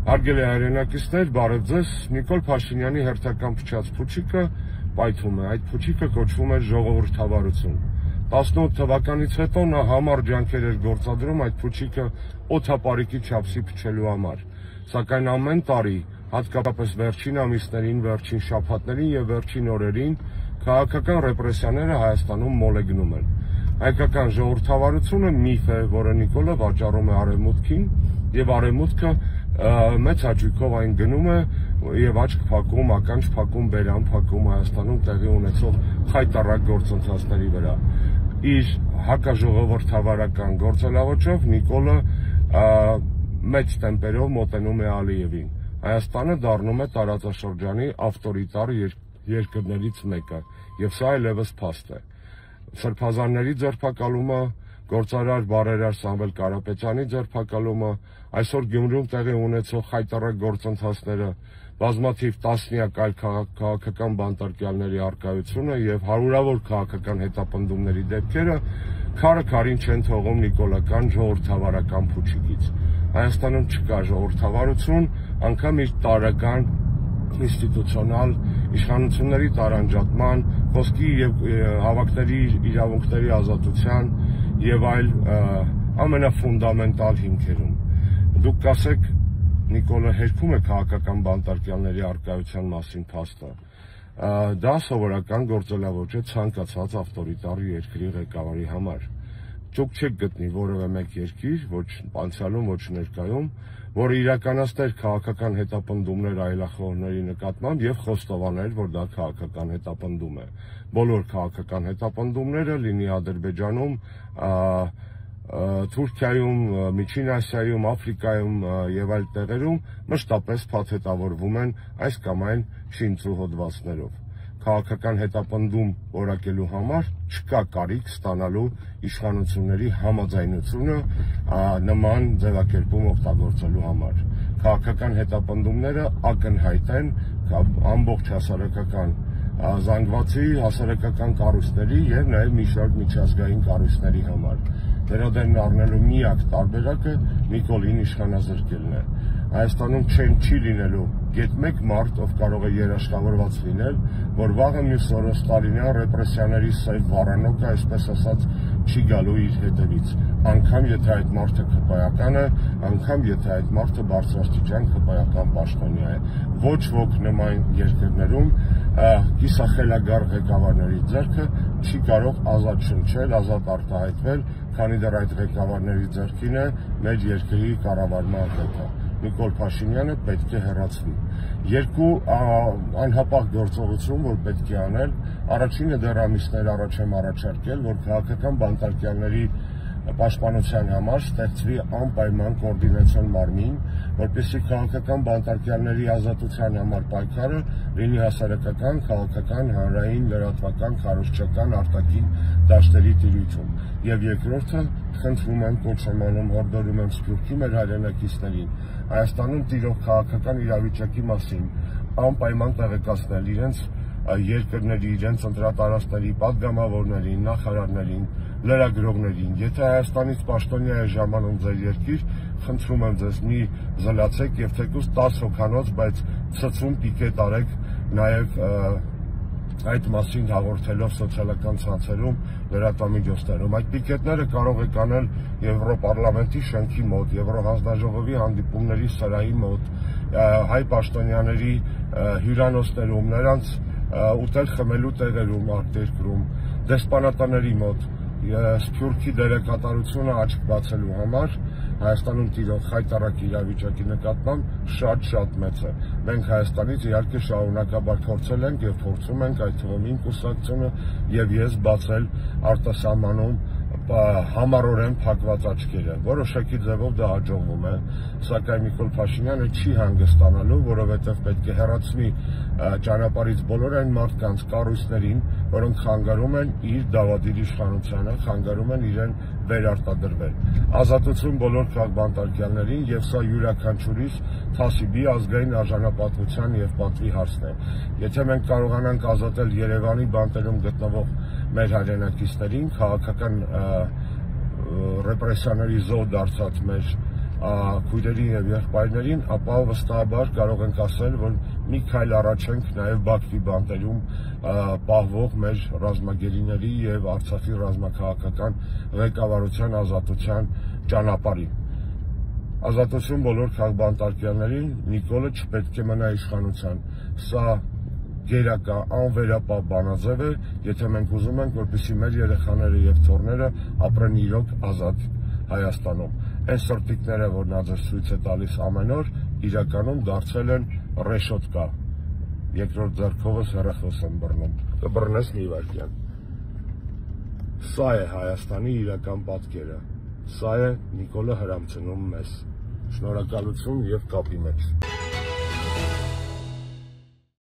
Հարգելի հայրենակիցներ, բարև ձեզ։ Նիկոլ Փաշինյանի հերթական փչած փուչիկը պայթում է։ Այդ փուչիկը կոչվում է ժողովրդավարություն։ 18 թվականից հետո նա համառ ջանքեր էր գործադրում այդ փուչիկը օդապարիկի չափսի փչելու համար։ Սակայն ամեն տարի, հատկապես վերջին ամիսներին, վերջին շաբաթներին եւ վերջին օրերին քաղաքական ռեպրեսիաները Հայաստանում մոլեգնում են։ Հայկական ժողովրդավարությունը միֆ է, որը Նիկոլը վաճառում է Արևմուտքին, եւ Արևմուտքը մեծ հաճույքով այն գնում է եւ աչք փակում, ականջ փակում, բերան փակում Հայաստանում տեղի ունեցող խայտառակ գործընթացների վրա։ Իր հակաժողովրդավարական գործելավոճով Նիկոլը մեծ տեմպերով մոտենում է Ալիևին։ Հայաստանը դառնում է տարածաշրջանի ավտորիտար երկրներից մեկը, եւ սա այլևս փաստ է։ Սրբազանների ձերբակալումը, գործարար բարերար Սամվել Կարապետյանի ձերբակալումը, այսօր Գյումրիում տեղի ունեցող խայտառակ գործընթացները, բազմաթիվ տասնյակ այլ քաղաքական բանտարկյալների առկայությունը եւ հարյուրավոր քաղաքական հետապնդումների դեպքերը քարը քարին չեն թողում նիկոլական ժողովրդավարական փուչիկից։ Հայաստանում չկա ժողովրդավարություն, անգամ իր տարական ինստիտուցիոնալ իշխանությունների տարանջատման, խոսքի եւ հավաքների իրավունքների ազատության եւ այլ ամենաֆունդամենտալ հիմքերում։ Դուք կասեք, Նիկոլը հերքում է քաղաքական բանտարկյալների առկայության մասին փաստը։ Դա սովորական գործելավոճ է ցանկացած ավտորիտար երկրի ղեկավարի համար։ Դուք չեք գտնի որևէ մեկ երկիր, ոչ անցյալում, ոչ ներկայում, որը իրականացներ քաղաքական հետապնդումներ այլախոհների նկատմամբ եւ խոստովաներ, որ դա քաղաքական հետապնդում է։ Բոլոր քաղաքական հետապնդումները, լինի Ադրբեջանում, Թուրքիայում, Միջին Ասիայում, Աֆրիկայում եւ այլ տեղերում մշտապես փաթեթավորվում են այս կամ այն շինծու հոդվածներով։ Քաղաքական հետապնդում որակելու համար չկա կարիք ստանալու իշխանությունների համաձայնությունը նման ձևակերպում օգտագործելու համար։ Քաղաքական հետապնդումները ակնհայտ են ամբողջ հասարակական զանգվածի, հասարակական կառույցների եւ նաեւ մի շարք միջազգային կառույցների համար։ Դրա դերն առնելու միակ տարբերակը Նիկոլին իշխանազրկելն է։ Հայաստանում չի լինելու գեթ մեկ մարդ, ով կարող է երաշխավորված լինել, որ վաղը մյուս օրը ստալինյան ռեպրեսիաների սև վառանոկը, այսպես ասած, չի գալու իր հետևից, անգամ եթե այդ մարդը քպայական է, անգամ եթե այդ մարդը բարձրաստիճան քպայական պաշտոնյա է։ Ոչ ոք նման երկրներում կիսախելագար ղեկավարների ձեռքը չի կարող ազատ շնչել, ազատ արտահայտվել, քանի դեռ այդ ղեկավարների ձեռքին է մեր երկրի կառավարման ղեկը։ Նիկոլ Փաշինյանը պետք է հեռացվի։ Երկու անհապաղ գործողություն, որ պետք է անել, առաջինը դեռ ամիսներ առաջ եմ առաջարկել, որ քաղաքական բանտարկյալների պաշտպանության համար ստեղծվի անպայման կոորդինացիոն մարմին, որպեսզի քաղաքական բանտարկյալների ազատության համար պայքարը լինի հասարակական, քաղաքական, հանրային, լրատվական, քարոզչական, արտաքին դաշտերի տիրույթում։ Եվ երկրորդը, խնդրում եմ, կոչ եմ անում, հորդորում եմ Սփյուռքի մեր հայրենակիցներին Հայաստանում տիրող քաղաքական իրավիճակի մասին անպայման տեղեկացնել իրենց երկրների, իրենց ընտրատարածքների պատգամավորներին, նախարարներին, լրագրողներին։ Եթե Հայաստանից պաշտոնյա է ժամանում ձեր երկիր, խնդրում եմ ձեզ մի զլացեք եւ թեկուզ 10 հոգանոց, բայց ցցում պիկետ արեք նաեւ այդ մասին հաղորդելով սոցիալական ցանցերում, լրատվամիջոցներում։ Այդ պիկետները կարող եք անել Եվրոպարլամենտի շենքի մոտ, Եվրոհանձնաժողովի հանդիպումների սրահի մոտ, հայ պաշտոնյաների հյուրանոցներում, նրանց ուտել խմելու տեղերում, արտերկրում, դեսպանատների մոտ։ Սփյուռքի դերակատարությունը աչք բացելու համար Հայաստանում տիրող խայտառակ իրավիճակի նկատմամբ շատ մեծ է։ Մենք Հայաստանից իհարկե շարունակաբար փորձել ենք եւ փորձում ենք այդ թվում իմ կուսակցությունը եւ ես բացել արտասահմանում համառորեն փակված աչքերը, որոշակի ձևով դա հաջողվում է, սակայն Նիկոլ Փաշինյանը չի հանգստանալու, որովհետև պետք է հեռացնի ճանապարհից բոլոր այն մարդկանց, կառույցներին, որոնք խանգարում են իր դավադիր իշխանությանը, խանգարում են իրեն վերարտադրվել։ Ազատություն բոլոր քաղաքբանտարկյալներին եւ սա յուրաքանչյուրիս թասիբի ազգային արժանապատվության եւ պատվի հարցն է։ Եթե մենք կարողանանք ազատել Երևանի բանտերում գտնվող մեր հայրենակիցներին, քաղաքական ռեպրեսիաների զոհ դարձած մեր քույրերին եւ եղբայրներին, ապա վստահաբար կարող ենք ասել, որ մի քայլ առաջ ենք նաեւ Բաքվի բանտերում պահվող մեր ռազմագերիների եւ Արցախի ռազմաքաղաքական ղեկավարության ազատության ճանապարհին։ Ազատություն բոլոր քաղբանտարկյալներին, Նիկոլը չպետք է մնա իշխանության։ Սա գերակա անվերապահ բանաձև է, եթե մենք ուզում ենք, որպեսզի մեր երեխաները եւ թոռները ապրեն իրոք ազատ Հայաստանում։ Այն սրտիկները, որ նա ձեզ ցույց է տալիս ամեն օր, իրականում դարձել են ռեշոտկա։ Երկրորդ ձեռքովս հեռախոս եմ բռնում, կբռնես մի վայրկյան։ Սա է Հայաստանի իրական պատկերը։ Սա է Նիկոլը հրամցնում մեզ։ Շնորհակալություն եւ կապի մեջ։